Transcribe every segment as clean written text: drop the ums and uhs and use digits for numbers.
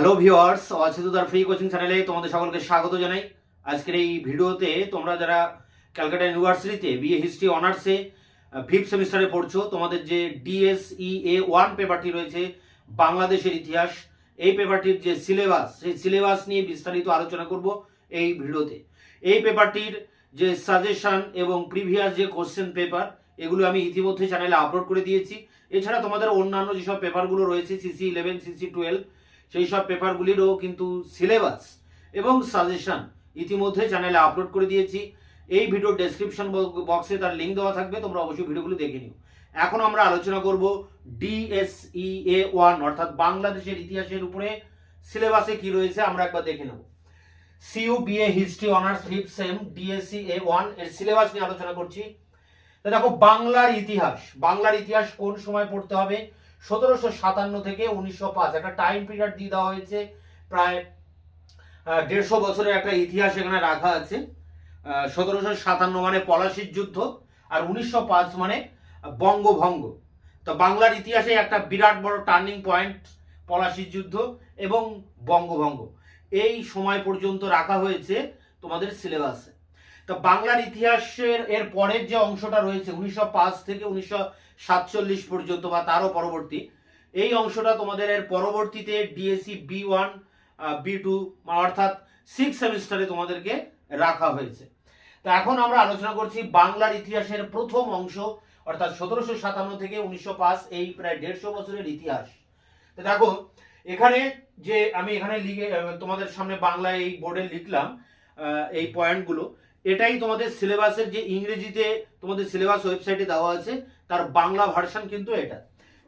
Hello viewers, অচেতনতার free coaching চ্যানেলে তোমাদের সকলকে স্বাগত জানাই। আজকের এই ভিডিওতে তোমরা যারা ক্যালকাটা ইউনিভার্সিটিতে বিএ হিস্ট্রি অনার্সে ফিফথ সেমিস্টারে পড়ছো, তোমাদের যে DSEA-1 পেপারটি রয়েছে বাংলাদেশের ইতিহাস, এই পেপারটির যে সিলেবাস, সেই সিলেবাস নিয়ে বিস্তারিত আলোচনা করব এই ভিডিওতে। এই পেপারটির যে সাজেশন এবং প্রিভিয়াস যে কোশ্চেন পেপার, এগুলো আমি ইতিমধ্যে চ্যানেলে আপলোড করে দিয়েছি। এছাড়া তোমাদের অন্যান্য যেসব পেপারগুলো রয়েছে CC11, CC12, সেই সব পেপারগুলিরও কিন্তু সিলেবাস এবং সাজেশন ইতিমধ্যে চ্যানেলে আপলোড করে দিয়েছি। এই ভিডিওর ডেসক্রিপশন বক্সে তার লিঙ্ক দেওয়া থাকবে, তোমরা অবশ্যই ভিডিওগুলো দেখে নিও। এখন আমরা আলোচনা করব DSEA-1 অর্থাৎ বাংলাদেশের ইতিহাসের উপরে সিলেবাসে কি রয়েছে আমরা একবার দেখে নেব। CU BA history honours fifth same DSEA-1 এর সিলেবাস নিয়ে আলোচনা করছি। তো দেখো, বাংলার ইতিহাস কোন সময় পড়তে হবে? 1757 থেকে 1905 একটা টাইম পিরিয়ড দিয়ে দেওয়া হয়েছে। প্রায় 150 বছরের একটা ইতিহাস এখানে রাখা আছে। 1757 মানে পলাশির যুদ্ধ, আর 1905 মানে বঙ্গভঙ্গ। তো বাংলার ইতিহাসে একটা বিরাট বড় টার্নিং পয়েন্ট পলাশির যুদ্ধ এবং বঙ্গভঙ্গ, এই সময় পর্যন্ত রাখা হয়েছে তোমাদের সিলেবাসে। তো বাংলার ইতিহাসের এর পরের যে অংশটা রয়েছে 1905 থেকে 1947 পর্যন্ত বা তারও পরবর্তী, এই অংশটা তোমাদের এর পরবর্তীতে DSE B1 B2 অর্থাৎ 6 সেমিস্টারে তোমাদেরকে রাখা হয়েছে। তো এখন আমরা আলোচনা করছি বাংলার ইতিহাসের প্রথম অংশ, অর্থাৎ 1757 থেকে 1905, এই প্রায় 150 বছরের ইতিহাস। তো দেখো, এখানে যে আমি এখানে লিখে তোমাদের সামনে বাংলায় এই বোর্ডে লিখলাম এই পয়েন্টগুলো, এটাই তোমাদের সিলেবাসের যে ইংরেজিতে তোমাদের সিলেবাস ওয়েবসাইটে দেওয়া আছে তার বাংলা ভার্সন কিন্তু এটা।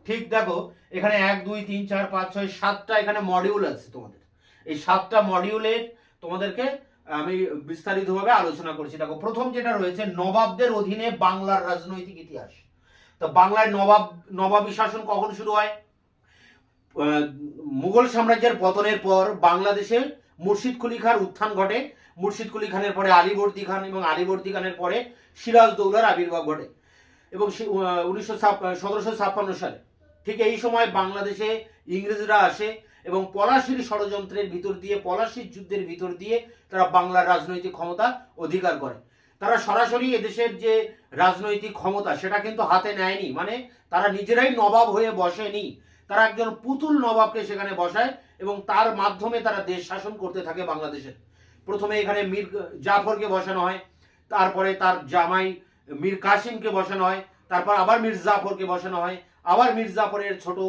ঠিক দেখো, এখানে 1 2 3 4 5 6 7টা এখানে মডিউল আছে তোমাদের। এই 7টা মডিউলে তোমাদেরকে আমি বিস্তারিতভাবে আলোচনা করছি। দেখো, প্রথম যেটা রয়েছে নবাবদের অধীনে বাংলার রাজনৈতিক ইতিহাস। তো বাংলায় নবাবী শাসন কখন শুরু হয়? মুঘল সাম্রাজ্যের পতনের পর বাংলাদেশে মুর্শিদ কুলি খার উত্থান ঘটে। মুর্শিদ কুলি খানের পরে আলীবর্দী খান এবং আলীবর্দী খানের পরে সিরাজদৌলার আবির্ভাব ঘটে এবং 1756 সালে ঠিক এই সময় বাংলাদেশে ইংরেজরা আসে এবং পলাশির ষড়যন্ত্রের ভিতর দিয়ে, পলাশির যুদ্ধের ভিতর দিয়ে তারা বাংলার রাজনৈতিক ক্ষমতা অধিকার করে। তারা সরাসরি এদেশের যে রাজনৈতিক ক্ষমতা সেটা কিন্তু হাতে নেয়নি, মানে তারা নিজেরাই নবাব হয়ে বসেনি, তারা একজন পুতুল নবাবকে সেখানে বসায় এবং তার মাধ্যমে তারা দেশ শাসন করতে থাকে বাংলাদেশের। প্রথমে এখানে মীর জাফরকে বসানো হয়, তারপরে তার জামাই মীর কাসিমকে বসানো হয়, তারপর আবার মীর জাফরকে বসানো হয়, আবার মীর জাফরের ছোট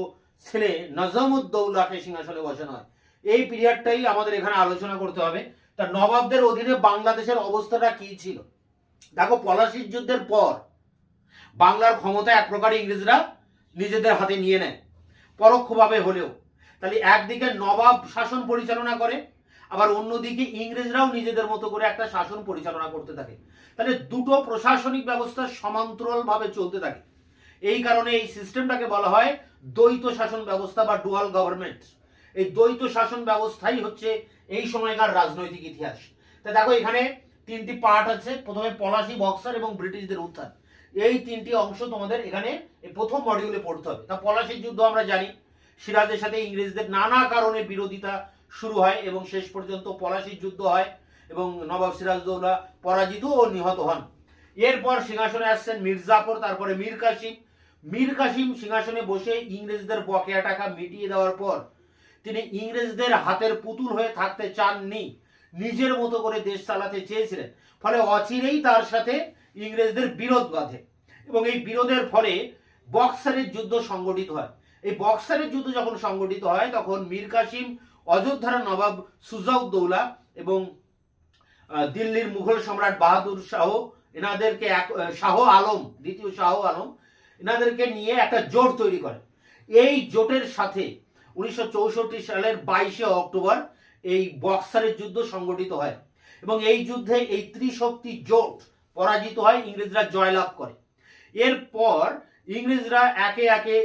ছেলে নজমুদ্দৌলাকে সিংহাসনে বসানো হয়। এই পিরিয়ডটাই আমাদের এখানে আলোচনা করতে হবে। তা নবাবদের অধীনে বাংলাদেশের অবস্থাটা কি ছিল? দেখো, পলাশির যুদ্ধের পর বাংলার ক্ষমতা এক প্রকার ইংরেজরা নিজেদের হাতে নিয়ে নেয়, পরোক্ষভাবে হলেও। তাহলে একদিকে নবাব শাসন পরিচালনা করে, আবার অন্যদিকে ইংরেজরাও নিজেদের মতো করে একটা শাসন পরিচালনা করতে থাকে। তাহলে দুটো প্রশাসনিক ব্যবস্থা সমান্তরালভাবে চলতে থাকে। এই কারণে এই সিস্টেমটাকে বলা হয় দ্বৈত শাসন ব্যবস্থা বা ডুয়াল গভর্নমেন্ট। এই দ্বৈত শাসন ব্যবস্থাই হচ্ছে এই সময়কার রাজনৈতিক ইতিহাস। তা দেখো, এখানে 3টি পার্ট আছে। প্রথমে পলাশি, বক্সার এবং ব্রিটিশদের উত্থান, এই 3টি অংশ তোমাদের এখানে প্রথম মডিউলে পড়তে হবে। তা পলাশির যুদ্ধ আমরা জানি, সিরাজের সাথে ইংরেজদের নানা কারণে বিরোধিতা শুরু হয় এবং শেষ পর্যন্ত পলাশির যুদ্ধ হয় এবং নবাব সিরাজদৌলা পরাজিত ও নিহত হন। এরপর সিংহাসনে আসছেন মীর জাফর, তারপরে মীর কাসিম। মীর কাসিম সিংহাসনে বসে ইংরেজদের বকেয়া টাকা মিটিয়ে দেওয়ার পর তিনি ইংরেজদের হাতের পুতুল হয়ে থাকতে চাননি, নিজের মতো করে দেশ চালাতে চেয়েছিলেন। ফলে অচিরেই তার সাথে ইংরেজদের বিরোধ বাধে এবং এই বিরোধের ফলে বক্সারের যুদ্ধ সংগঠিত হয়। এই বক্সারের যুদ্ধ যখন সংগঠিত হয় তখন মীর কাসিম, অযোধ্যার নবাব সুজাউদ্দৌলা এবং দিল্লির মুঘল সম্রাট বাহাদুর শাহ, এনাদেরকে শাহ আলম, দ্বিতীয় শাহ আলম, এনাদেরকে নিয়ে একটা জোট তৈরি করে। এই জোটের সাথে 1964 সালের 22শে অক্টোবর এই বক্সারের যুদ্ধ সংগঠিত হয় এবং এই যুদ্ধে এই ত্রিশক্তি জোট পরাজিত হয়, ইংরেজরা জয়লাভ করে। এরপর ইংরেজরা একে একে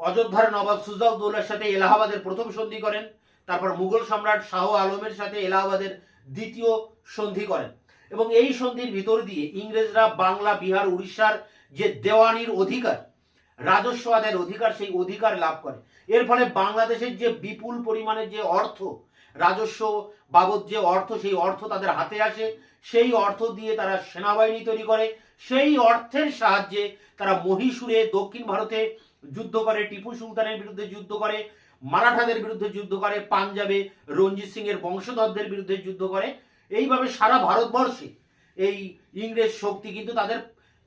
অযোধ্যার নবাব সুজাউদ্দৌলার সাথে এলাহাবাদের প্রথম সন্ধি করেন, তারপর মুঘল সম্রাট শাহ আলমের সাথে এলাহাবাদের দ্বিতীয় সন্ধি করেন এবং এই সন্ধির ভিতর দিয়ে ইংরেজরা বাংলা, বিহার, উড়িষ্যার যে দেওয়ানির অধিকার, রাজস্ব আদায়ের অধিকার, সেই অধিকার লাভ করে। এর ফলে বাংলাদেশের যে বিপুল পরিমাণে যে অর্থ, রাজস্ব বাবদ যে অর্থ, সেই অর্থ তাদের হাতে আসে। সেই অর্থ দিয়ে তারা সেনাবাহিনী তৈরি করে। সেই অর্থের সাহায্যে তারা মহীশূরে দক্ষিণ ভারতে যুদ্ধ করে, টিপু সুলতানের বিরুদ্ধে যুদ্ধ করে, মারাঠাদের বিরুদ্ধে যুদ্ধ করে, পাঞ্জাবে রঞ্জিত সিং এর বংশধরদের বিরুদ্ধে যুদ্ধ করে। এইভাবে সারা ভারতবর্ষে এই ইংরেজ শক্তি কিন্তু তাদের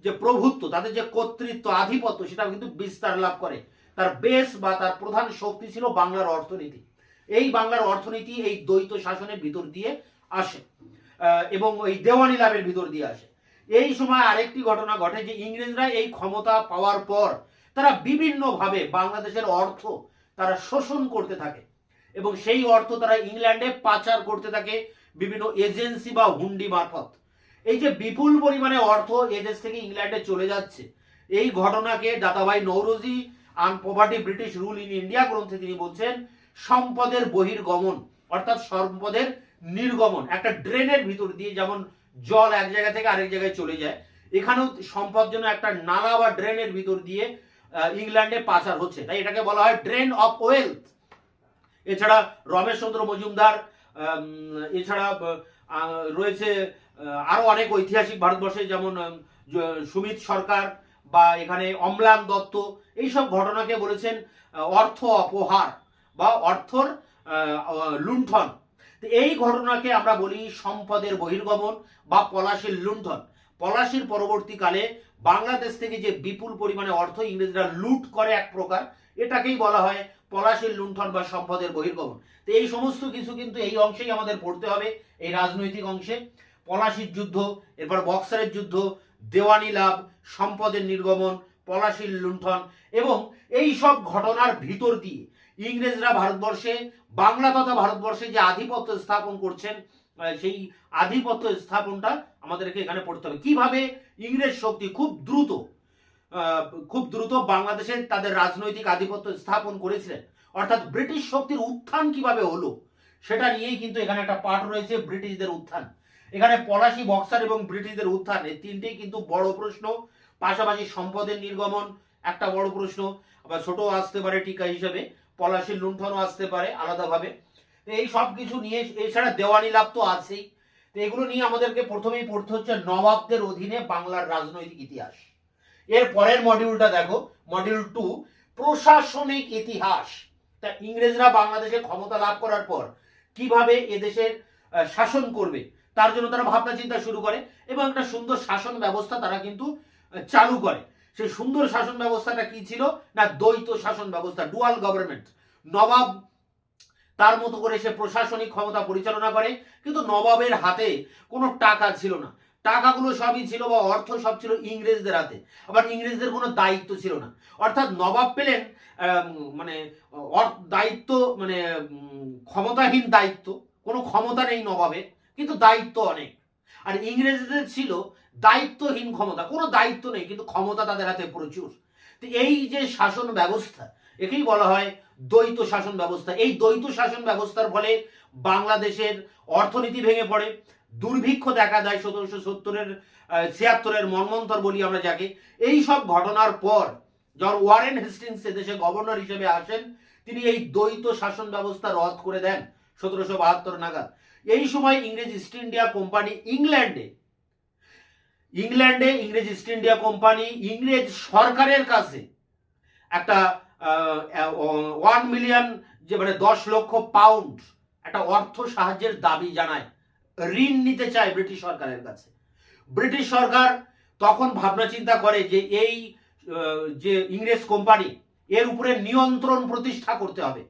যে প্রভুত্ব, তাদের যে কর্তৃত্ব, আধিপত্য, সেটা কিন্তু বিস্তার লাভ করে। তার বেস বা তার প্রধান শক্তি ছিল বাংলার অর্থনীতি। এই বাংলার অর্থনীতি এই দ্বৈত শাসনের ভিতর দিয়ে আসে এবং ওই দেওয়ানি লাভের ভিতর দিয়ে আসে। এই সময় আরেকটি ঘটনা ঘটে যে ইংরেজরা এই ক্ষমতা পাওয়ার পর তারা বিভিন্নভাবে বাংলাদেশের অর্থ তারা শোষণ করতে থাকে এবং সেই অর্থ তারা ইংল্যান্ডে পাচার করতে থাকে বিভিন্ন এজেন্সি বা হুন্ডি মারফত। এই যে বিপুল পরিমাণে অর্থ এদেশ থেকে ইংল্যান্ডে চলে যাচ্ছে, এই ঘটনাকে Dadabhai Naoroji un poverty British rule in India গ্রন্থে তিনি বলছেন সম্পদের বহির্গমন, অর্থাৎ সম্পদের নির্গমন। একটা ড্রেনের ভিতর দিয়ে যেমন জল এক জায়গা থেকে আরেক জায়গায় চলে যায়, এখানেও সম্পদ যেন একটা নালা বা ড্রেনের ভিতর দিয়ে ইংল্যান্ডে পাচার হচ্ছে, তাই এটাকে বলা হয় ড্রেন অফ ওয়েলথ। এছাড়া রমেশচন্দ্র মজুমদার, এছাড়া রয়েছে আরো অনেক ঐতিহাসিক ভারতবর্ষে, যেমন সুমিত সরকার বা এখানে অম্লান দত্ত, এইসব ঘটনাকে বলেছেন অর্থ অপহার বা অর্থর লুণ্ঠন। এই ঘটনাকে আমরা বলি সম্পদের বহির্গমন বা পলাশির লুণ্ঠন। পলাশির পরবর্তীকালে বাংলাদেশ থেকে যে বিপুল পরিমাণে অর্থ ইংরেজরা লুট করে এক প্রকার, এটাকেই বলা হয় পলাশির লুণ্ঠন বা সম্পদের বহির্গমন। তো এই সমস্ত কিছু কিন্তু এই অংশেই আমাদের পড়তে হবে, এই রাজনৈতিক অংশে। পলাশির যুদ্ধ, এরপর বক্সারের যুদ্ধ, দেওয়ানি লাভ, সম্পদের নির্গমন, পলাশির লুণ্ঠন, এবং এই সব ঘটনার ভিতর দিয়ে ইংরেজরা ভারতবর্ষে, বাংলা তথা ভারতবর্ষে যে আধিপত্য স্থাপন করছেন, সেই আধিপত্য স্থাপনটা আমাদেরকে এখানে পড়তে হবে। কিভাবে ইংরেজ শক্তি খুব দ্রুত বাংলাদেশে তাদের রাজনৈতিক আধিপত্য স্থাপন করেছিলেন, অর্থাৎ ব্রিটিশ শক্তির উত্থান কিভাবে হলো সেটা নিয়েই কিন্তু এখানে একটা পাঠ রয়েছে, ব্রিটিশদের উত্থান। এখানে পলাশি, বক্সার এবং ব্রিটিশদের উত্থান, এই তিনটেই কিন্তু বড় প্রশ্ন। পাশাপাশি সম্পদের নির্গমন একটা বড় প্রশ্ন, আবার ছোট আসতে পারে টিকা হিসেবে, পলাশির লুণ্ঠনও আসতে পারে আলাদাভাবে। এই সব কিছু নিয়ে, এছাড়া দেওয়ানি লাভ তো আছেই। তো এগুলো নিয়ে আমাদেরকে প্রথমেই পড়তে হচ্ছে নবাবদের অধীনে বাংলার রাজনৈতিক ইতিহাস। এর পরের মডিউলটা দেখো, মডিউল 2, প্রশাসনিক ইতিহাস। তা ইংরেজরা বাংলাদেশে ক্ষমতা লাভ করার পর কিভাবে এদেশের শাসন করবে তার জন্য তারা ভাবনা চিন্তা শুরু করে এবং একটা সুন্দর শাসন ব্যবস্থা তারা কিন্তু চালু করে। সেই সুন্দর শাসন ব্যবস্থাটা কি ছিল না, দ্বৈত শাসন ব্যবস্থা, ডুয়াল গভর্নমেন্ট। নবাব তার মতো করে সে প্রশাসনিক ক্ষমতা পরিচালনা করে, কিন্তু নবাবের হাতে কোনো টাকা ছিল না, টাকাগুলো সবই ছিল বা অর্থ সব ছিল ইংরেজদের হাতে। আবার ইংরেজদের কোনো দায়িত্ব ছিল না, অর্থাৎ নবাব পেলেন মানে দায়িত্ব, মানে ক্ষমতাহীন দায়িত্ব, কোনো ক্ষমতা নেই নবাবের, কিন্তু দায়িত্ব অনেক। আর ইংরেজদের ছিল দায়িত্বহীন ক্ষমতা, কোনো দায়িত্ব নেই কিন্তু ক্ষমতা তাদের হাতে প্রচুর। তো এই যে শাসন ব্যবস্থা, একেই বলা হয় দ্বৈত শাসন ব্যবস্থা। এই দ্বৈত শাসন ব্যবস্থার ফলে বাংলাদেশের অর্থনীতি ভেঙে পড়ে, দুর্ভিক্ষ দেখা দেয় 1776-এর মন্বন্তর বলি আমরা যাকে। এই সব ঘটনার পর যখন ওয়ারেন হেস্টিংস এদেশে গভর্নর হিসেবে আসেন, তিনি এই দ্বৈত শাসন ব্যবস্থা রদ করে দেন 1772 নাগাদ। এই সময় ইংরেজ ইস্ট ইন্ডিয়া কোম্পানি ইংল্যান্ডে ইংরেজ ইস্ট ইন্ডিয়া কোম্পানি ইংরেজ সরকারের কাছে একটা 1 মিলিয়ন, যে মানে 10 লক্ষ পাউন্ড একটা অর্থ সাহায্যের দাবি জানায়, ঋণ নিতে চায় ব্রিটিশ সরকারের কাছে। ব্রিটিশ সরকার তখন ভাবনা চিন্তা করে যে এই যে ইংরেজ কোম্পানি, এর উপরে নিয়ন্ত্রণ প্রতিষ্ঠা করতে হবে।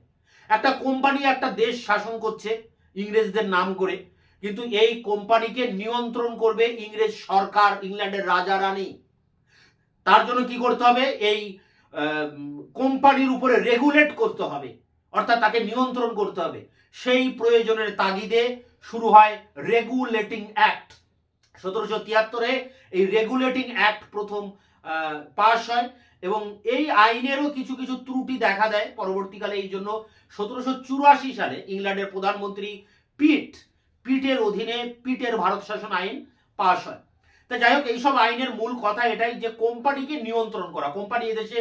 একটা কোম্পানি একটা দেশ শাসন করছে ইংরেজদের নাম করে, কিন্তু এই কোম্পানিকে নিয়ন্ত্রণ করবে ইংরেজ সরকার, ইংল্যান্ডের রাজা রানী। তার জন্য কি করতে হবে, এই কোম্পানির উপরে রেগুলেট করতে হবে, অর্থাৎ তাকে নিয়ন্ত্রণ করতে হবে। সেই প্রয়োজনের তাগিদে শুরু হয় রেগুলেটিং অ্যাক্ট। 1773-এ এই রেগুলেটিং অ্যাক্ট প্রথম পাস হয় এবং এই আইনেরও কিছু কিছু ত্রুটি দেখা দেয় পরবর্তীকালে। এই জন্য 1784 সালে ইংল্যান্ডের প্রধানমন্ত্রী পিটের অধীনে পিটের ভারত শাসন আইন পাস হয়। তা যাই হোক, এইসব আইনের মূল কথা এটাই যে কোম্পানিকে নিয়ন্ত্রণ করা। কোম্পানি এদেশে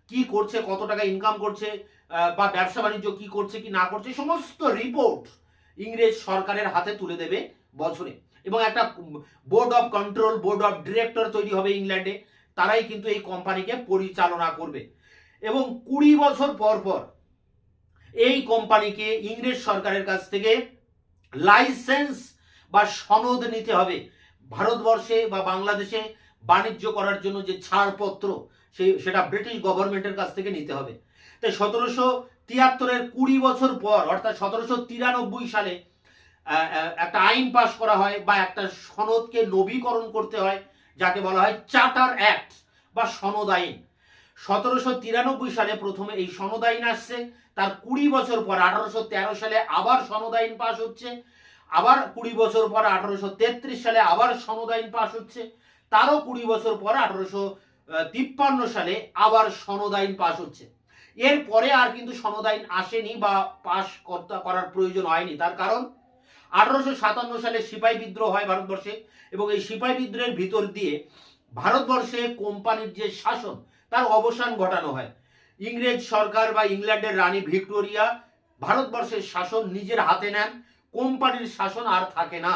কি করছে, কত টাকা ইনকাম করছে, বা ব্যবসা বাণিজ্য কি করছে কি না করছে, সমস্ত রিপোর্ট ইংরেজ সরকারের হাতে তুলে দেবে বছরে। এবং একটা board of control, board of director তৈরি হবে ইংল্যান্ডে, তারাই কিন্তু এই কোম্পানিকে পরিচালনা করবে। এবং 20 বছর পর পর এই কোম্পানিকে ইংরেজ সরকারের কাছ থেকে লাইসেন্স বা সনদ নিতে হবে। ভারতবর্ষে বা বাংলাদেশে বাণিজ্য করার জন্য যে ছাড়পত্র, সেটা ব্রিটিশ গভর্নমেন্টের কাছ থেকে নিতে হবে। তাই 1773-এর 20 বছর পর অর্থাৎ 1793 সালে একটা আইন পাশ করা হয় বা একটা সনদকে নবীকরণ করতে হয়, যাকে বলা হয় চার্টার অ্যাক্ট বা সনদ আইন। 1793 সালে প্রথমে এই সনদ আইন আসছে, তার 20 বছর পর 1813 সালে আবার সনদ আইন পাশ হচ্ছে, আবার 20 বছর পর 1833 সালে আবার সনদ আইন পাশ হচ্ছে, তারও 20 বছর পর 1853 সালে আবার সনদ আইন পাশ হচ্ছে। এরপরে আর কিন্তু সনদ আইন আসেনি বা পাশ করার প্রয়োজন হয়নি। তার কারণ 1857 সালে সিপাহী বিদ্রোহ হয় ভারতবর্ষে, এবং এই সিপাহী বিদ্রোহের ভিতর দিয়ে ভারতবর্ষে কোম্পানির যে শাসন তার অবসান ঘটানো হয়। ইংরেজ সরকার বা ইংল্যান্ডের রানী ভিক্টোরিয়া ভারতবর্ষের শাসন নিজের হাতে নেন, কোম্পানির শাসন আর থাকে না।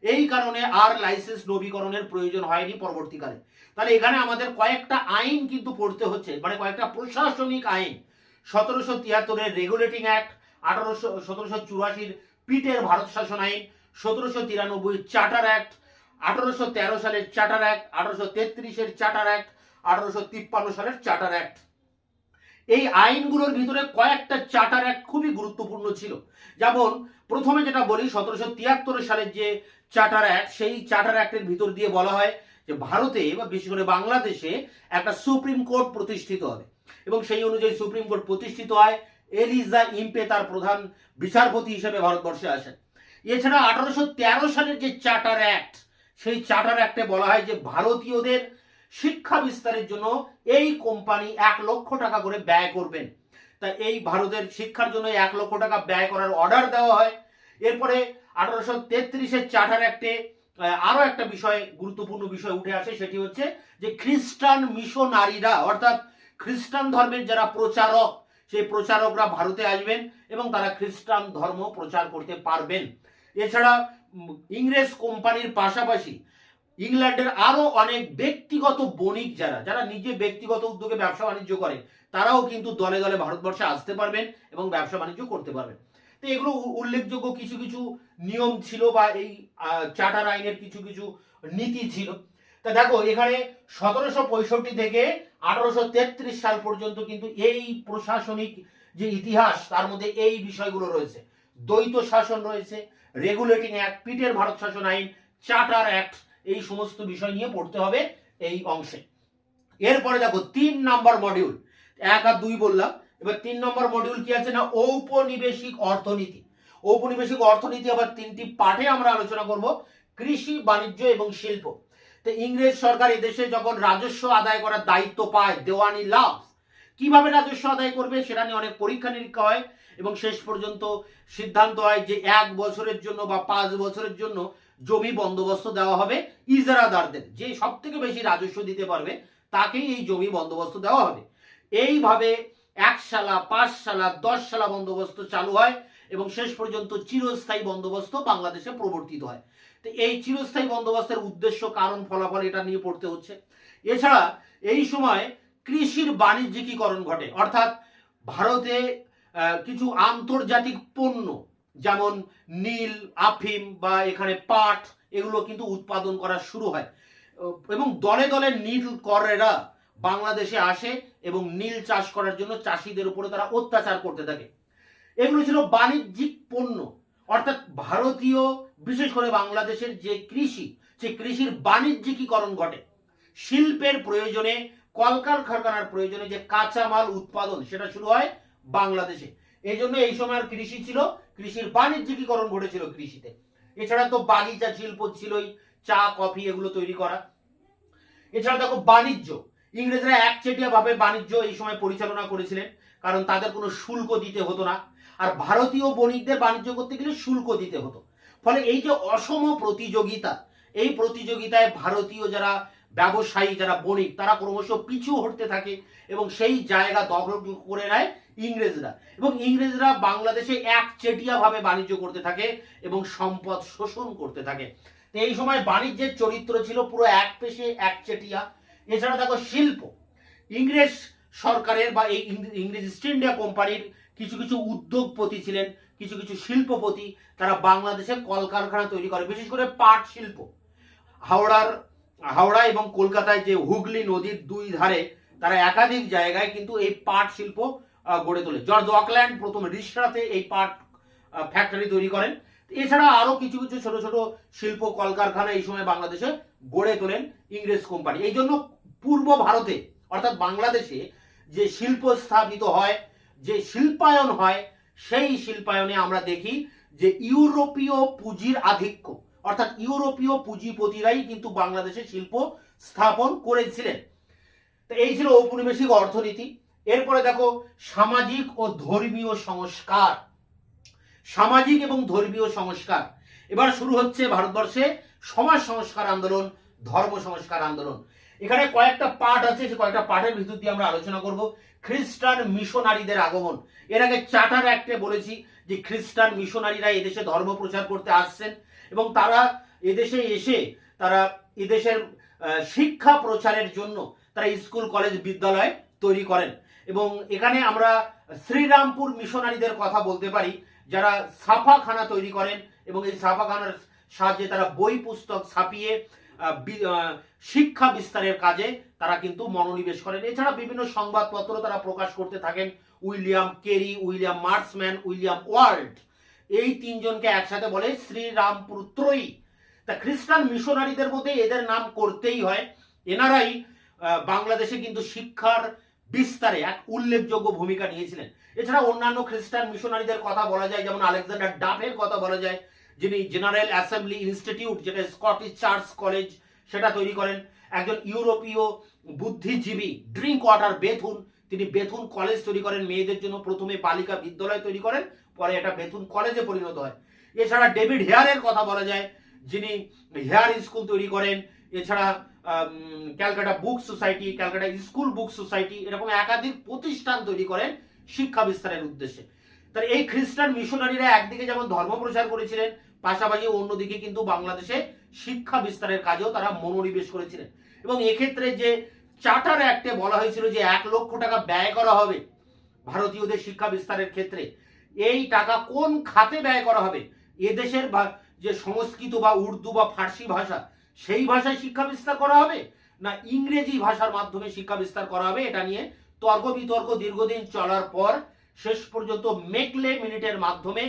এই কারণে আর লাইসেন্স নবীকরণের প্রয়োজন হয়নি পরবর্তীকালে। তাহলে এখানে আমাদের কয়েকটা আইন কিন্তু পড়তে হচ্ছে, মানে কয়েকটা প্রশাসনিক আইন। 1773-এর রেগুলেটিং অ্যাক্ট, 1784-র পিটের ভারত শাসন আইন, 1793 চার্টার অ্যাক্ট, 1813 সালের চার্টার অ্যাক্ট, 1833-এর চার্টার অ্যাক্ট, 1853 সালের চার্টার অ্যাক্ট। এই আইনগুলোর ভিতরে কয়েকটা চার্টার অ্যাক্ট খুবই গুরুত্বপূর্ণ ছিল। যেমন প্রথমে যেটা বলি, 1773 সালের যে চার্টার অ্যাক্ট, সেই চার্টার অ্যাক্টের ভিতর দিয়ে বলা হয় যে ভারতে বা বিশেষ করে বাংলাদেশে একটা সুপ্রিম কোর্ট প্রতিষ্ঠিত হবে, এবং সেই অনুযায়ী সুপ্রিম কোর্ট প্রতিষ্ঠিত হয়। এলিজা ইম্পে তার প্রধান বিচারপতি হিসেবে ভারতবর্ষে আসেন। এছাড়া 1813 সালের যে চার্টার অ্যাক্ট, সেই চার্টার অ্যাক্টে বলা হয় যে ভারতীয়দের শিক্ষা বিস্তারের জন্য এই কোম্পানি 1 লক্ষ টাকা করে ব্যয় করবেন। তা এই ভারতের শিক্ষার জন্য 1 লক্ষ টাকা ব্যয় করার অর্ডার দেওয়া হয়। এরপরে 1833-এর চার্টার অ্যাক্টে আরো একটা বিষয়, গুরুত্বপূর্ণ বিষয় উঠে আসে, সেটি হচ্ছে যে খ্রিস্টান মিশনারিরা অর্থাৎ খ্রিস্টান ধর্মের যারা প্রচারক, সেই প্রচারকরা ভারতে আসবেন এবং তারা খ্রিস্টান ধর্ম প্রচার করতে পারবেন। এছাড়া ইংরেজ কোম্পানির পাশাপাশি ইংল্যান্ডের আরো অনেক ব্যক্তিগত বণিক যারা নিজে ব্যক্তিগত উদ্যোগে ব্যবসা বাণিজ্য করে, তারাও কিন্তু দলে দলে ভারতবর্ষে আসতে পারবেন এবং ব্যবসা বাণিজ্য করতে পারবেন। তো এগুলো উল্লেখযোগ্য কিছু কিছু নিয়ম ছিল বা এই চার্টার আইনের কিছু কিছু নীতি ছিল। তা দেখো এখানে 1765 থেকে 1833 সাল পর্যন্ত কিন্তু এই প্রশাসনিক যে ইতিহাস, তার মধ্যে এই বিষয়গুলো রয়েছে। দ্বৈত শাসন রয়েছে, রেগুলেটিং অ্যাক্ট, পিটের ভারত শাসন আইন, চার্টার অ্যাক্ট, এই সমস্ত বিষয় নিয়ে পড়তে হবে এই অংশে। এরপরে দেখো 3 নম্বর মডিউল, 1 আর 2 বললাম, এবার 3 নম্বর মডিউল কি আছে না, ঔপনিবেশিক অর্থনীতি। ঔপনিবেশিক অর্থনীতি আবার 3টি পার্টে আমরা আলোচনা করব, কৃষি, বাণিজ্য এবং শিল্প। তো ইংরেজ সরকার এদেশে যখন রাজস্ব আদায় করার দায়িত্ব পায়, দেওয়ানি লাভ, কিভাবে রাজস্ব আদায় করবে সেটা নিয়ে অনেক পরীক্ষা নিরীক্ষা হয়, এবং শেষ পর্যন্ত সিদ্ধান্ত হয় যে 1 বছরের জন্য বা 5 বছরের জন্য জমি বন্দোবস্ত দেওয়া হবে ইজারাদারদের, যে সব থেকে বেশি রাজস্ব দিতে পারবে তাকেই এই জমি বন্দোবস্ত দেওয়া হবে। এইভাবে 1 সালা, 5 সালা, 10 সালা বন্দোবস্ত চালু হয় এবং শেষ পর্যন্ত চিরস্থায়ী বন্দোবস্ত বাংলাদেশে প্রবর্তিত হয়। তো এই চিরস্থায়ী বন্দোবস্তের উদ্দেশ্য, কারণ, ফলাফল এটা নিয়ে পড়তে হচ্ছে। এছাড়া এই সময় কৃষির বাণিজ্যিকীকরণ ঘটে, অর্থাৎ ভারতে কিছু আন্তর্জাতিক পণ্য যেমন নীল, আফিম বা এখানে পাট, এগুলো কিন্তু উৎপাদন করা শুরু হয়, এবং দলে দলে নীল করেরা বাংলাদেশে আসে এবং নীল চাষ করার জন্য চাষিদের উপরে তারা অত্যাচার করতে থাকে। এগুলো ছিল বাণিজ্যিক পণ্য, অর্থাৎ ভারতীয় বিশেষ করে বাংলাদেশের যে কৃষি, সেই কৃষির বাণিজ্যিকীকরণ ঘটে। শিল্পের প্রয়োজনে, কলকারখানার প্রয়োজনে যে কাঁচামাল উৎপাদন, সেটা শুরু হয় বাংলাদেশে। এই জন্য এই সময়ের কৃষি ছিল, কৃষির বাণিজ্যিকীকরণ ঘটেছিল কৃষিতে। এছাড়া তো বাগিচা শিল্প ছিলই, চা, কফি এগুলো তৈরি করা। এছাড়া দেখো বাণিজ্য, ইংরেজরা একচেটিয়া ভাবে বাণিজ্য এই সময় পরিচালনা করেছিলেন, কারণ তাদের কোনো শুল্ক দিতে হতো না, আর ভারতীয় বণিকদের বাণিজ্য করতে গেলে শুল্ক দিতে হতো। ফলে এই যে অসম প্রতিযোগিতা, এই প্রতিযোগিতায় ভারতীয় যারা ব্যবসায়ী যারা বণিক তারা ক্রমশ পিছু হটতে থাকে এবং সেই জায়গা দখল করে নেয় ইংরেজরা, এবং ইংরেজরা বাংলাদেশে একচেটিয়া ভাবে বাণিজ্য করতে থাকে এবং সম্পদ শোষণ করতে থাকে। তো এই সময় বাণিজ্যের চরিত্র ছিল পুরো এক পেশে একচেটিয়া। এছাড়া দেখো শিল্প, ইংরেজ সরকারের বা এই ইংরেজ ইস্ট ইন্ডিয়া কোম্পানির কিছু কিছু উদ্যোগপতি ছিলেন, কিছু কিছু শিল্পপতি, তারা বাংলাদেশে কলকারখানা তৈরি করে, বিশেষ করে পাট শিল্প। হাওড়া এবং কলকাতায় যে হুগলি নদীর দুই ধারে তারা একাধিক জায়গায় কিন্তু এই পাট শিল্প গড়ে তোলে। জর্জ অকল্যান্ড প্রথম রিসরাতে এই পাট ফ্যাক্টরি তৈরি করেন। এছাড়া আরো কিছু কিছু ছোট ছোট শিল্প কলকারখানা এই সময় বাংলাদেশে গড়ে তোলেন ইংরেজ কোম্পানি। এই জন্য পূর্ব ভারতে অর্থাৎ বাংলাদেশে যে শিল্প স্থাপিত হয়, যে শিল্পায়ন হয়, সেই শিল্পায়নে আমরা দেখি যে ইউরোপীয় পুঁজির আধিক্য, অর্থাৎ ইউরোপীয় পুঁজিপতিরাই কিন্তু বাংলাদেশে শিল্প স্থাপন করেছিলেন। তো এই ছিল ঔপনিবেশিক অর্থনীতি। এরপরে দেখো সামাজিক ও ধর্মীয় সংস্কার। সামাজিক এবং ধর্মীয় সংস্কার এবার শুরু হচ্ছে ভারতবর্ষে সমাজ সংস্কার আন্দোলন, ধর্ম সংস্কার আন্দোলন। এখানে কয়েকটা পার্ট আছে, সে কয়েকটা পার্টের ভিতর দিয়ে আমরা আলোচনা করব। খ্রিস্টান মিশনারিদের আগমন, এর আগে চার্টার অ্যাক্টে বলেছি যে খ্রিস্টান মিশনারিরা এদেশে ধর্ম প্রচার করতে আসছেন এবং তারা এদেশে এসে তারা এদেশের শিক্ষা প্রচারের জন্য তারা স্কুল কলেজ বিদ্যালয় তৈরি করেন। এবং এখানে আমরা শ্রীরামপুর মিশনারিদের কথা বলতে পারি, যারা ছাপাখানা তৈরি করেন এবং এই ছাপাখানার সাহায্যে তারা বই পুস্তক ছাপিয়ে শিক্ষা বিস্তারের কাজে তারা কিন্তু মনোনিবেশ করেন। এছাড়া বিভিন্ন সংবাদপত্র তারা প্রকাশ করতে থাকেন। William Carey, William Marshman, William world, এই তিনজনকে একসাথে বলে শ্রীরামপুর ত্রয়ী। তা খ্রিস্টান মিশনারিদের মধ্যে এদের নাম করতেই হয়। এনারাই বাংলাদেশে কিন্তু শিক্ষার বিস্তারে এক উল্লেখযোগ্য ভূমিকা নিয়েছিলেন। এছাড়া অন্যান্য খ্রিস্টান মিশনারিদের কথা বলা যায়, যেমন আলেকজান্ডার ডাফের কথা বলা যায়, যিনি জেনারেল অ্যাসেম্বলি ইনস্টিটিউট, যেটা স্কটিশ চার্চ কলেজ, সেটা তৈরি করেন। একজন ইউরোপীয় বুদ্ধিজীবী ড্রিঙ্ক ওয়াটার বেথুন, তিনি বেথুন কলেজ তৈরি করেন মেয়েদের জন্য। প্রথমে বালিকা বিদ্যালয় তৈরি করেন, পরে এটা বেথুন কলেজে পরিণত হয়। এছাড়া ডেভিড হেয়ারের কথা বলা যায়, যিনি হেয়ার স্কুল তৈরি করেন। এছাড়া Calcutta book society, Calcutta school book society, এরকম একাধিক প্রতিষ্ঠান তৈরি করেন শিক্ষা বিস্তারের উদ্দেশ্যে। তার এই খ্রিস্টান মিশনারিরা একদিকে যেমন ধর্ম প্রচার করেছিলেন, পাশাপাশি অন্যদিকে কিন্তু বাংলাদেশে শিক্ষা বিস্তারের কাজেও তারা মনোনিবেশ করেছিলেন। এবং এক্ষেত্রে যে চার্টার অ্যাক্টে বলা হয়েছিল যে 1 লক্ষ টাকা ব্যয় করা হবে ভারতীয়দের শিক্ষা বিস্তারের ক্ষেত্রে, এই টাকা কোন খাতে ব্যয় করা হবে? এদেশের যে সংস্কৃত বা উর্দু বা ফার্সি ভাষা, সেই ভাষায় শিক্ষা বিস্তার করা হবে, না ইংরেজি ভাষার মাধ্যমে শিক্ষা বিস্তার করা হবে? এটা নিয়ে তর্ক বিতর্ক দীর্ঘদিন চলার পর শেষ পর্যন্ত মেকলে মিনিটের মাধ্যমে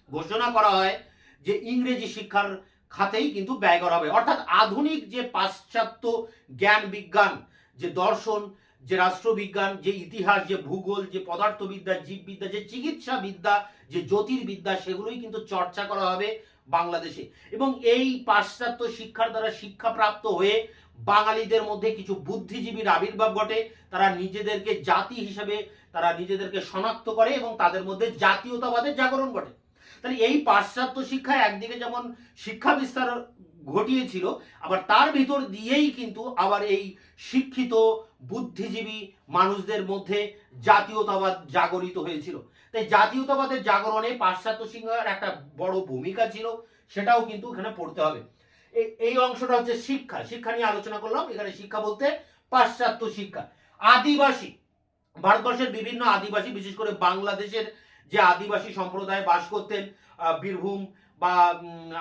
ঘোষণা করা হয় যে ইংরেজি শিক্ষার খাতেই কিন্তু ব্যয় করা হবে। অর্থাৎ আধুনিক যে পাশ্চাত্য জ্ঞান বিজ্ঞান, যে দর্শন, যে রাষ্ট্রবিজ্ঞান, যে ইতিহাস, যে ভূগোল, যে পদার্থবিদ্যা, জীববিদ্যা, যে চিকিৎসা বিদ্যা, যে জ্যোতির্বিদ্যা, সেগুলোই কিন্তু চর্চা করা হবে বাংলাদেশে। এবং এই পাশ্চাত্য শিক্ষার দ্বারা শিক্ষাপ্রাপ্ত হয়ে বাঙালিদের মধ্যে কিছু বুদ্ধিজীবীর আবির্ভাব ঘটে। তারা নিজেদেরকে জাতি হিসেবে তারা নিজেদেরকে শনাক্ত করে এবং তাদের মধ্যে জাতীয়তাবাদের জাগরণ ঘটে। তাহলে এই পাশ্চাত্য শিক্ষা একদিকে যেমন শিক্ষা বিস্তার ঘটিয়েছিল, আবার তার ভিতর দিয়েই কিন্তু আবার এই শিক্ষিত বুদ্ধিজীবী মানুষদের মধ্যে জাতীয়তাবাদ জাগরিত হয়েছিল। তাই জাতীয়তাবাদের জাগরণে পাশ্চাত্য শিক্ষার একটা বড় ভূমিকা ছিল, সেটাও কিন্তু এখানে পড়তে হবে। এই অংশটা হচ্ছে শিক্ষা। শিক্ষা নিয়ে আলোচনা করলাম। এখানে শিক্ষা বলতে পাশ্চাত্য শিক্ষা। আদিবাসী, ভারতবর্ষের বিভিন্ন আদিবাসী, বিশেষ করে বাংলাদেশের যে আদিবাসী সম্প্রদায় বাস করতেন বীরভূম বা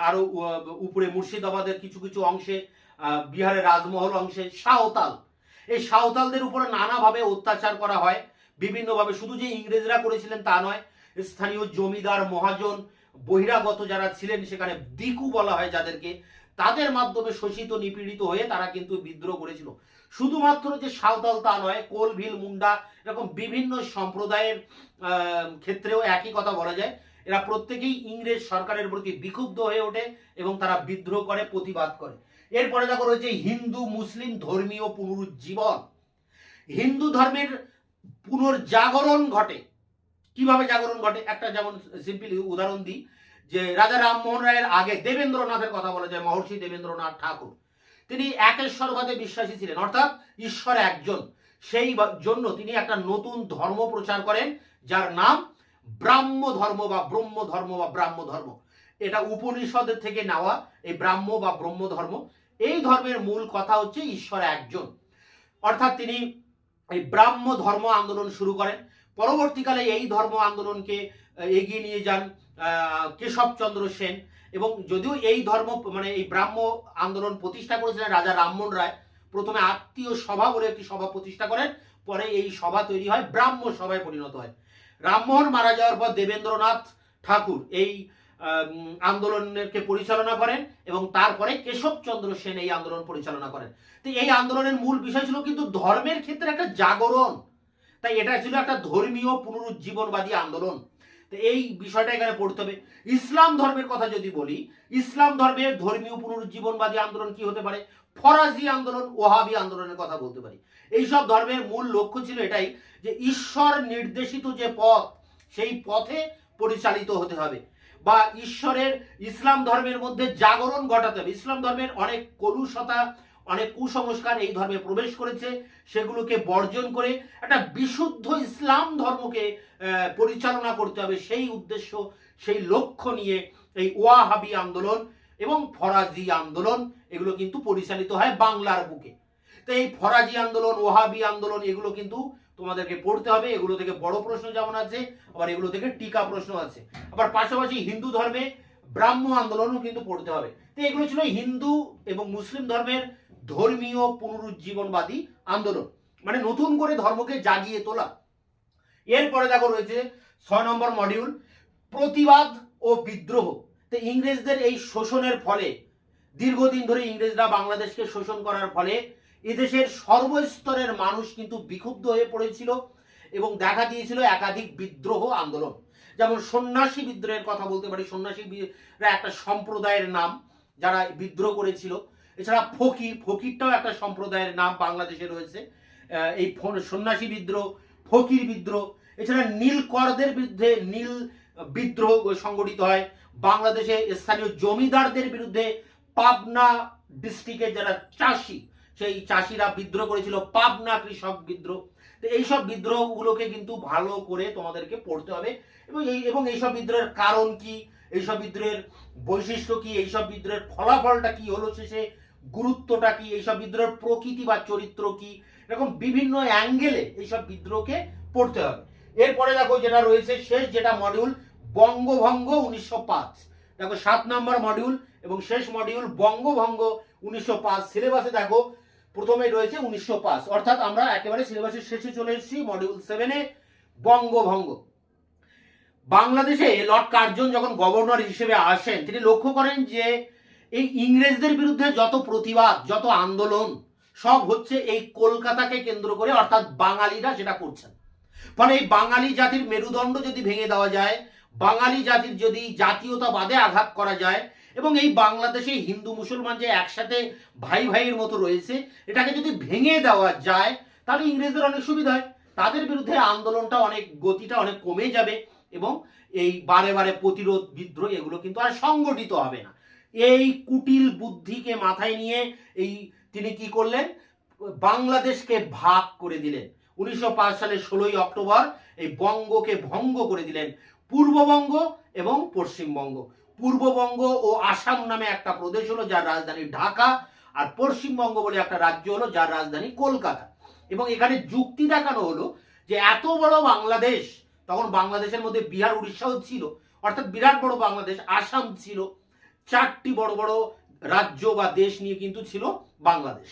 আরো উপরে মুর্শিদাবাদের কিছু কিছু অংশে, বিহারের রাজমহল অংশে, সাঁওতাল, এই সাঁওতালদের উপরে নানাভাবে অত্যাচার করা হয় বিভিন্নভাবে। শুধু যে ইংরেজরা করেছিলেন তা নয়, স্থানীয় জমিদার, মহাজন, বহিরাগত যারা ছিলেন, সেখানে দিকু বলা হয় যাদেরকে, তাদের মাধ্যমে শোষিত নিপীড়িত হয়ে তারা কিন্তু বিদ্রোহ করেছিল। শুধুমাত্র যে সাঁওতাল তা নয়, কোল, ভিল, মুন্ডা, এরকম বিভিন্ন সম্প্রদায়ের ক্ষেত্রেও একই কথা বলা যায়। এরা প্রত্যেকেই ইংরেজ সরকারের প্রতি বিক্ষুব্ধ হয়ে ওঠে এবং তারা বিদ্রোহ করে, প্রতিবাদ করে। এরপরে দেখো রয়েছে হিন্দু মুসলিম ধর্মীয় পুনরুজ্জীবন। হিন্দু ধর্মের পুনর্জাগরণ ঘটে। কিভাবে জাগরণ ঘটে? একটা যেমন সিম্পলি উদাহরণ দিই, যে রাজা রামমোহন রায়ের আগে দেবেন্দ্রনাথের কথা বলা যায়, মহর্ষি দেবেন্দ্রনাথ ঠাকুর। তিনি একেশ্বরবাদে বিশ্বাসী ছিলেন, অর্থাৎ ঈশ্বর একজন। সেই জন্য তিনি একটা নতুন ধর্ম প্রচার করেন যার নাম ব্রাহ্ম ধর্ম বা ব্রহ্ম ধর্ম বা ব্রাহ্ম ধর্ম। এটা উপনিষদের থেকে নেওয়া এই ব্রাহ্ম বা ব্রহ্ম ধর্ম। এই ধর্মের মূল কথা হচ্ছে ঈশ্বর একজন, অর্থাৎ তিনি এই ব্রাহ্ম ধর্ম আন্দোলন শুরু করেন। পরবর্তীকালে এই ধর্ম আন্দোলনকে এগিয়ে নিয়ে যান কেশবচন্দ্র সেন। এবং যদিও এই ধর্ম মানে এই ব্রাহ্ম আন্দোলন প্রতিষ্ঠা করেছিলেন রাজা রামমোহন রায়। প্রথমে আত্মীয় সভা বলে একটি সভা প্রতিষ্ঠা করেন, পরে এই সভা তৈরি হয় ব্রাহ্ম সভায় পরিণত হয়। রামমোহন মারা যাওয়ার পর দেবেন্দ্রনাথ ঠাকুর এই আন্দোলনকে পরিচালনা করেন এবং তারপরে কেশবচন্দ্র সেন এই আন্দোলন পরিচালনা করেন। তো এই আন্দোলনের মূল বিষয় ছিল কিন্তু ধর্মের ক্ষেত্রে একটা জাগরণ, তাই এটা ছিল একটা ধর্মীয় পুনরুজ্জীবনবাদী আন্দোলন। তো এই বিষয়টা এখানে পড়তে হবে। ইসলাম ধর্মের কথা যদি বলি, ইসলাম ধর্মের ধর্মীয় পুনরুজ্জীবনবাদী আন্দোলন কি হতে পারে? ফরাজি আন্দোলন, ওহাবি আন্দোলনের কথা বলতে পারি। এইসব ধর্মের মূল লক্ষ্য ছিল এটাই যে ঈশ্বর নির্দেশিত যে পথ, সেই পথে পরিচালিত হতে হবে, বা ঈশ্বরের ইসলাম ধর্মের মধ্যে জাগরণ ঘটাতে হবে। ইসলাম ধর্মের অনেক কলুষতা, অনেক কুসংস্কার এই ধর্মে প্রবেশ করেছে, সেগুলোকে বর্জন করে একটা বিশুদ্ধ ইসলাম ধর্মকে পরিচালনা করতে হবে। সেই উদ্দেশ্য, সেই লক্ষ্য নিয়ে এই ওয়াহাবি আন্দোলন এবং ফরাজি আন্দোলন এগুলো কিন্তু পরিচালিত হয় বাংলার বুকে। তো এই ফরাজি আন্দোলন, ওয়াহাবি আন্দোলন এগুলো কিন্তু তোমাদেরকে পড়তে হবে। এগুলো থেকে বড় প্রশ্ন যেমন আছে, আবার এগুলো থেকে টিকা প্রশ্ন আছে। আবার পাশাপাশি হিন্দু ধর্মে ব্রাহ্ম আন্দোলনও কিন্তু পড়তে হবে। তো এগুলো ছিল হিন্দু এবং মুসলিম ধর্মের ধর্মীয় পুনরুজ্জীবনবাদী আন্দোলন, মানে নতুন করে ধর্মকে জাগিয়ে তোলা। এরপরে দেখো রয়েছে 6 নম্বর মডিউল, প্রতিবাদ ও বিদ্রোহ। তো ইংরেজদের এই শোষণের ফলে, দীর্ঘদিন ধরে ইংরেজরা বাংলাদেশকে শোষণ করার ফলে এদেশের সর্বস্তরের মানুষ কিন্তু বিক্ষুব্ধ হয়ে পড়েছিল এবং দেখা দিয়েছিল একাধিক বিদ্রোহ আন্দোলন। যেমন সন্ন্যাসী বিদ্রোহের কথা বলতে পারি। সন্ন্যাসীরা একটা সম্প্রদায়ের নাম যারা বিদ্রোহ করেছিল। এছাড়া ফকিরটাও একটা সম্প্রদায়ের নাম বাংলাদেশে রয়েছে। এই সন্ন্যাসী বিদ্রোহ, ফকির বিদ্রোহ। এছাড়া নীলকরদের বিরুদ্ধে নীল বিদ্রোহ সংগঠিত হয়। বাংলাদেশে স্থানীয় জমিদারদের বিরুদ্ধে পাবনা ডিস্ট্রিক্টের যারা চাষি, সেই চাষিরা বিদ্রোহ করেছিল, পাবনা কৃষক বিদ্রোহ। তো এইসব বিদ্রোহগুলোকে কিন্তু ভালো করে তোমাদেরকে পড়তে হবে এবং এইসব বিদ্রোহের কারণ কি, এইসব বিদ্রোহের বৈশিষ্ট্য কি, এইসব বিদ্রোহের ফলাফলটা কি হলো শেষে, গুরুত্বটা কি, এইসব বিদ্রোহের প্রকৃতি বা চরিত্র কি, এরকম বিভিন্ন অ্যাঙ্গেলে এইসব বিদ্রোহকে পড়তে হবে। এরপরে দেখো যেটা রয়েছে শেষ যেটা মডিউল, বঙ্গভঙ্গ 1905। দেখো 7 নম্বর মডিউল এবং শেষ মডিউল বঙ্গভঙ্গ 1905। সিলেবাসে দেখো প্রথমে রয়েছে 1905, অর্থাৎ আমরা একেবারে সিলেবাসের শেষে চলে এসেছি মডিউল 7-এ। বঙ্গভঙ্গ। বাংলাদেশে লর্ড কার্জন যখন গভর্নর হিসেবে আসেন, তিনি লক্ষ্য করেন যে এই ইংরেজদের বিরুদ্ধে যত প্রতিবাদ, যত আন্দোলন সব হচ্ছে এই কলকাতাকে কেন্দ্র করে, অর্থাৎ বাঙালিরা সেটা করছেন। ফলে এই বাঙালি জাতির মেরুদণ্ড যদি ভেঙে দেওয়া যায়, বাঙালি জাতির যদি জাতীয়তাবাদে আঘাত করা যায়, এবং এই বাংলাদেশে হিন্দু মুসলমান যে একসাথে ভাই ভাইয়ের মতো রয়েছে, এটাকে যদি ভেঙে দেওয়া যায় তাহলে ইংরেজদের অনেক সুবিধা হয়। তাদের বিরুদ্ধে আন্দোলনটা অনেক, গতিটা অনেক কমে যাবে এবং এই বারে বারে প্রতিরোধ, বিদ্রোহ এগুলো কিন্তু আর সংগঠিত হবে না। এই কুটিল বুদ্ধিকে মাথায় নিয়ে তিনি কি করলেন, বাংলাদেশকে ভাগ করে দিলেন। 1905 সালের 16ই অক্টোবর এই বঙ্গকে ভঙ্গ করে দিলেন, পূর্ববঙ্গ এবং পশ্চিমবঙ্গ। পূর্ববঙ্গ ও আসাম নামে একটা প্রদেশ হলো যার রাজধানী ঢাকা, আর পশ্চিমবঙ্গ বলে একটা রাজ্য হলো যার রাজধানী কলকাতা। এবং এখানে যুক্তি দেখানো হলো যে এত বড় বাংলাদেশ, তখন বাংলাদেশের মধ্যে বিহার উড়িষ্যাও ছিল, অর্থাৎ বিরাট বড় বাংলাদেশ। আসাম ছিল, 4টি বড় বড় রাজ্য বা দেশ নিয়ে কিন্তু ছিল বাংলাদেশ।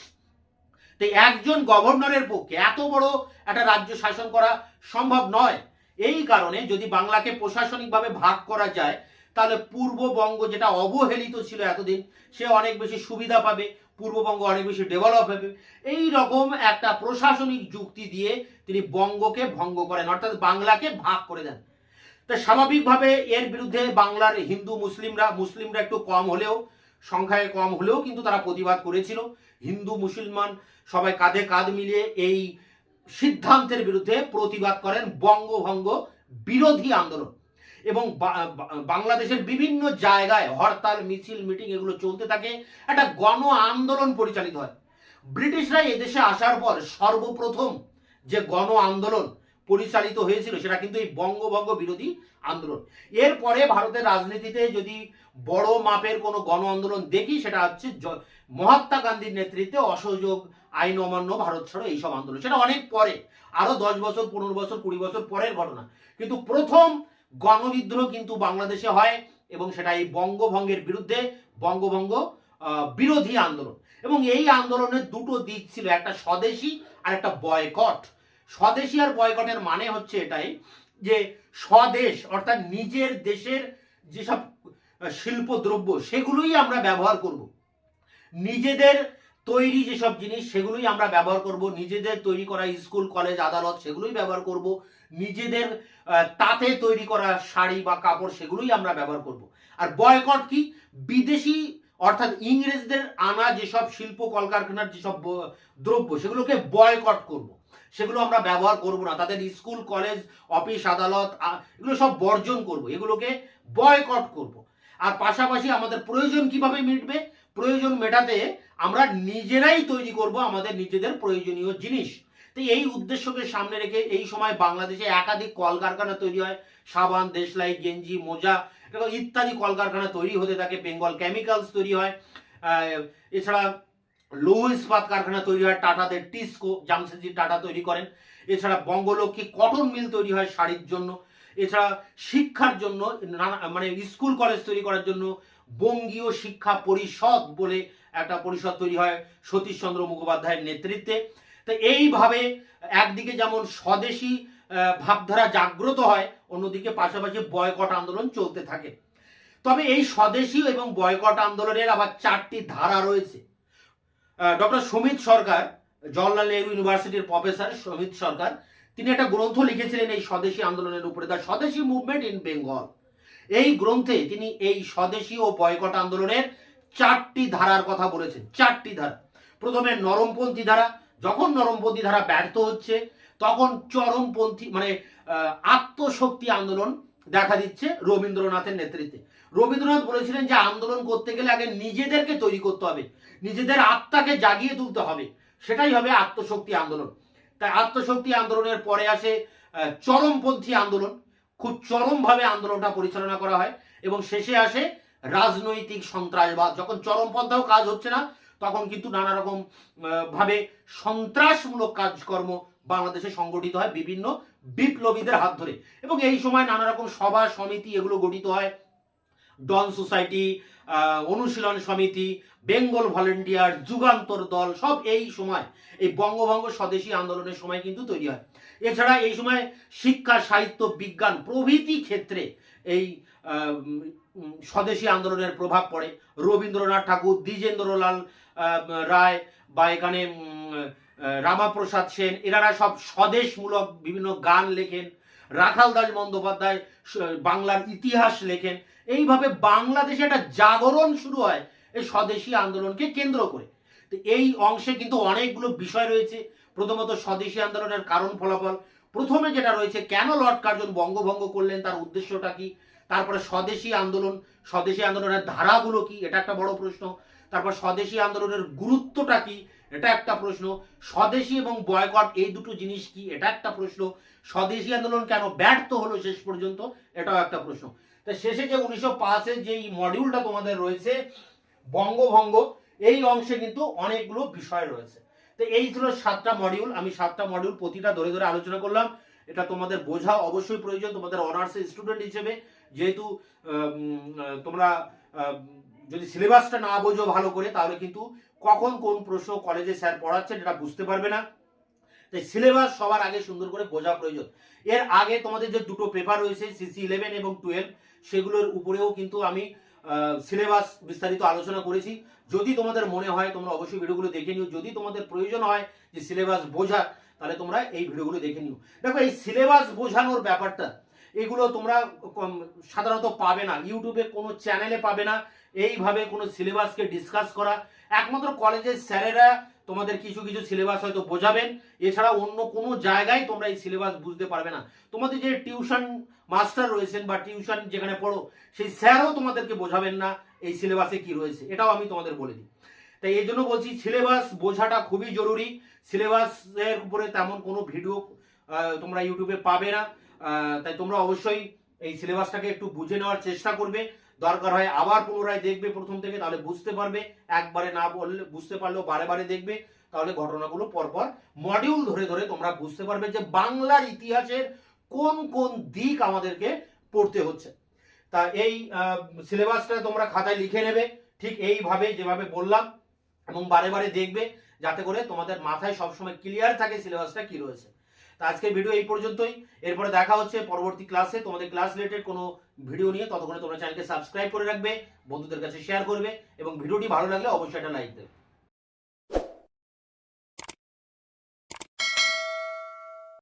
তো একজন গভর্নরের পক্ষে এত বড় একটা রাজ্য শাসন করা সম্ভব নয়। এই কারণে যদি বাংলাকে প্রশাসনিকভাবে ভাগ করা যায় তাহলে পূর্ববঙ্গ, যেটা অবহেলিত ছিল এতদিন, সে অনেক বেশি সুবিধা পাবে, পূর্ববঙ্গ অনেক বেশি ডেভেলপ হবে। এই রকম একটা প্রশাসনিক যুক্তি দিয়ে তিনি বঙ্গকে ভঙ্গ করেন, অর্থাৎ বাংলাকে ভাগ করে দেন। তো স্বাভাবিকভাবে এর বিরুদ্ধে বাংলার হিন্দু মুসলিমরা একটু কম হলেও, সংখ্যায় কম হলেও কিন্তু তারা প্রতিবাদ করেছিল। হিন্দু মুসলমান সবাই কাঁধে কাঁধ মিলিয়ে এই সিদ্ধান্তের বিরুদ্ধে প্রতিবাদ করেন, বঙ্গভঙ্গ বিরোধী আন্দোলন। এবং বাংলাদেশের বিভিন্ন জায়গায় হরতাল মিছিল মিটিং এগুলো চলতে থাকে, একটা গণ আন্দোলন পরিচালিত হয়। ব্রিটিশরা এদেশে আসার পর সর্বপ্রথম যে গণ আন্দোলন পরিচালিত হয়েছিল সেটা কিন্তু এই বঙ্গভঙ্গ বিরোধী আন্দোলন। এরপরে ভারতের রাজনীতিতে যদি বড় মাপের কোনো গণ আন্দোলন দেখি সেটা হচ্ছে মহাত্মা গান্ধীর নেতৃত্বে অসহযোগ আইন অমান্য, ভারত ছাড়ো, এইসব আন্দোলন। সেটা অনেক পরে, আরো 10 বছর 15 বছর 20 বছর পরের ঘটনা। কিন্তু প্রথম গণবিদ্রোহ কিন্তু বাংলাদেশে হয় এবং সেটা এই বঙ্গভঙ্গের বিরুদ্ধে, বঙ্গভঙ্গ বিরোধী আন্দোলন। এবং এই আন্দোলনের দুটো দিক ছিল, একটা স্বদেশী আর একটা বয়কট। স্বদেশী আর বয়কটের মানে হচ্ছে এটাই যে স্বদেশ অর্থাৎ নিজের দেশের যেসব শিল্প দ্রব্য সেগুলোই আমরা ব্যবহার করব, নিজেদের তৈরি যেসব জিনিস সেগুলোই আমরা ব্যবহার করব, নিজেদের তৈরি করা স্কুল কলেজ আদালত সেগুলোই ব্যবহার করব, নিজেদের তাঁতে তৈরি করা শাড়ি বা কাপড় সেগুলোই আমরা ব্যবহার করব। আর বয়কট কি? বিদেশি অর্থাৎ ইংরেজদের আনা যেসব শিল্প কলকারখানার যেসব দ্রব্য সেগুলোকে বয়কট করব, সেগুলো আমরা ব্যবহার করব না, তাদের স্কুল কলেজ অফিস আদালত এগুলো সব বর্জন করব, এগুলোকে বয়কট করব। আর পাশাপাশি আমাদের প্রয়োজন কিভাবে মিটবে? প্রয়োজন মেটাতে আমরা নিজেরাই তৈরি করব আমাদের নিজেদের প্রয়োজনীয় জিনিস। তো এই উদ্দেশ্যকে সামনে রেখে এই সময় বাংলাদেশে একাধিক কলকারখানা তৈরি হয়, সাবান, দেশলাই, গেঞ্জি, মোজা ইত্যাদি কলকারখানা তৈরি হতে থাকে, বেঙ্গল কেমিক্যালস তৈরি হয়, এছাড়া লৌহ ইস্পাত কারখানা তৈরি হয়, টাটাদের টিস্কো, জামশেদজি টাটা তৈরি করেন, এছাড়া বঙ্গলক্ষ্মী কটন মিল তৈরি হয় শাড়ির জন্য, এছাড়া শিক্ষার জন্য মানে স্কুল কলেজ তৈরি করার জন্য বঙ্গীয় শিক্ষা পরিষদ বলে একটা পরিষদ তৈরি হয় সতীশচন্দ্র মুখোপাধ্যায়ের নেতৃত্বে। তো এইভাবে একদিকে যেমন স্বদেশী ভাবধারা জাগ্রত হয়, অন্যদিকে পাশাপাশি বয়কট আন্দোলন চলতে থাকে। তবে এই স্বদেশী এবং বয়কট আন্দোলনের আবার 4টি ধারা রয়েছে। ডক্টর সমিত সরকার, জওহরলাল নেহরু ইউনিভার্সিটির প্রফেসর সমিত সরকার, তিনি একটা গ্রন্থ লিখেছিলেন এই স্বদেশী আন্দোলনের উপরে, the swadeshi movement in Bengal. এই গ্রন্থে তিনি এই স্বদেশী ও বয়কট আন্দোলনের 4টি ধারার কথা বলেছেন। 4টি ধারা। প্রথমে নরমপন্থী ধারা, যখন নরমপন্থী ধারা ব্যর্থ হচ্ছে তখন চরমপন্থী মানে আত্মশক্তি আন্দোলন দেখা দিচ্ছে রবীন্দ্রনাথের নেতৃত্বে। রবীন্দ্রনাথ বলেছিলেন যে আন্দোলন করতে গেলে আগে নিজেদেরকে তৈরি করতে হবে, নিজেদের আত্মাকে জাগিয়ে তুলতে হবে, সেটাই হবে আত্মশক্তি আন্দোলন। তাই আত্মশক্তি আন্দোলনের পরে আসে চরমপন্থী আন্দোলন, খুব চরমভাবে আন্দোলনটা পরিচালনা করা হয়, এবং শেষে আসে রাজনৈতিক সন্ত্রাসবাদ। যখন চরমপন্থাও কাজ হচ্ছে না তখন কিন্তু নানা রকম ভাবে সন্ত্রাসমূলক কাজকর্ম বাংলাদেশে সংগঠিত হয় বিভিন্ন বিপ্লবীদের হাত ধরে। এবং এই সময় নানা রকম সভা সমিতি এগুলো গঠিত হয়, ডন সোসাইটি, অনুশীলন সমিতি, বেঙ্গল ভলেন্টিয়ার, যুগান্তর দল, সব এই সময় এই বঙ্গভঙ্গ স্বদেশী আন্দোলনের সময় কিন্তু তৈরি হয়। এছাড়া এই সময় শিক্ষা, সাহিত্য, বিজ্ঞান প্রভৃতি ক্ষেত্রে এই স্বদেশী আন্দোলনের প্রভাব পড়ে। রবীন্দ্রনাথ ঠাকুর, দ্বিজেন্দ্রলাল রায় বা এখানে রামাপ্রসাদ সেন, এনারা সব স্বদেশমূলক বিভিন্ন গান লেখেন। রাখাল দাস বন্দ্যোপাধ্যায় বাংলার ইতিহাস লেখেন। এইভাবে বাংলাদেশে একটা জাগরণ শুরু হয় এই স্বদেশী আন্দোলনকে কেন্দ্র করে। তো এই অংশে কিন্তু অনেকগুলো বিষয় রয়েছে। প্রথমত স্বদেশী আন্দোলনের কারণ ফলাফল, প্রথমে যেটা রয়েছে কেন লর্ড কার্জন বঙ্গভঙ্গ করলেন, তার উদ্দেশ্যটা কি, তারপরে স্বদেশী আন্দোলনের ধারাগুলো কি, এটা একটা বড় প্রশ্ন। তারপর স্বদেশী আন্দোলনের গুরুত্বটা কি, এটা একটা প্রশ্ন। স্বদেশী এবং বয়কট এই দুটো জিনিস কি, এটা একটা প্রশ্ন। স্বদেশী আন্দোলন কেন ব্যর্থ হলো শেষ পর্যন্ত, এটাও একটা প্রশ্ন। তাই শেষে যে 1905-এর যে মডিউলটা তোমাদের রয়েছে বঙ্গভঙ্গ, এই অংশে কিন্তু অনেকগুলো বিষয় রয়েছে। তো এই ছিল 7টা মডিউল। আমি 7টা মডিউল প্রতিটা ধরে ধরে আলোচনা করলাম। এটা তোমাদের বোঝা অবশ্যই প্রয়োজন তোমাদের অনার্সের স্টুডেন্ট হিসেবে, যেহেতু তোমরা যদি সিলেবাসটা না বোঝো ভালো করে তাহলে কিন্তু কখন কোন প্রশ্ন কলেজে স্যার পড়াচ্ছেন এটা বুঝতে পারবে না। তাই সিলেবাস সবার আগে সুন্দর করে বোঝা প্রয়োজন। এর আগে তোমাদের যে দুটো পেপার রয়েছে সিসি 11 এবং 12, সেগুলোর উপরেও কিন্তু আমি সিলেবাস বিস্তারিত আলোচনা করেছি। যদি তোমাদের মনে হয় তোমরা অবশ্যই ভিডিওগুলো দেখে নিও। যদি তোমাদের প্রয়োজন হয় যে সিলেবাস বোঝা, তাহলে তোমরা এই ভিডিওগুলো দেখে নিও। দেখো এই সিলেবাস বোঝানোর ব্যাপারটা এগুলো তোমরা সাধারণত পাবে না, ইউটিউবে কোনো চ্যানেলে পাবে না এইভাবে কোনো সিলেবাসকে ডিসকাস করা। একমাত্র কলেজের স্যারেরা তোমাদের কিছু কিছু সিলেবাস হয়তো বোঝাবেন, এছাড়া অন্য কোনো জায়গায় তোমরা এই সিলেবাস বুঝতে পারবে না। তোমাদের যে টিউশন মাস্টার রয়েছেন বা টিউশন যেখানে পড়ো সেই স্যারও তোমাদেরকে বোঝাবেন না এই সিলেবাসে কি রয়েছে, এটাও আমি তোমাদের বলে দিই। তাই এই জন্য বলছি সিলেবাস বোঝাটা খুবই জরুরি। সিলেবাসের উপরে তেমন কোনো ভিডিও তোমরা ইউটিউবে পাবে না, তাই তোমরা অবশ্যই এই সিলেবাসটাকে একটু বুঝে নেওয়ার চেষ্টা করবে। দরকার হয় আবার পুনরায় দেখবে প্রথম থেকে, তাহলে বুঝতে পারবে। একবারে না বললে বুঝতে পারলেও বারে বারে দেখবে, তাহলে ঘটনাগুলো পরপর মডিউল ধরে ধরে তোমরা বুঝতে পারবে যে বাংলার ইতিহাসের কোন কোন দিক আমাদেরকে পড়তে হচ্ছে। তা এই সিলেবাসটা তোমরা খাতায় লিখে নেবে ঠিক এইভাবে যেভাবে বললাম, এবং বারে বারে দেখবে যাতে করে তোমাদের মাথায় সবসময় ক্লিয়ার থাকে সিলেবাসটা কি রয়েছে। তা আজকের ভিডিও এই পর্যন্তই। এরপরে দেখা হচ্ছে পরবর্তী ক্লাসে তোমাদের ক্লাস রিলেটেড কোনো ভিডিও নিয়ে। ততক্ষণে তোমরা চ্যানেলকে সাবস্ক্রাইব করে রাখবে, বন্ধুদের কাছে শেয়ার করবে, এবং ভিডিওটি ভালো লাগলে অবশ্যই একটা লাইক দেবে।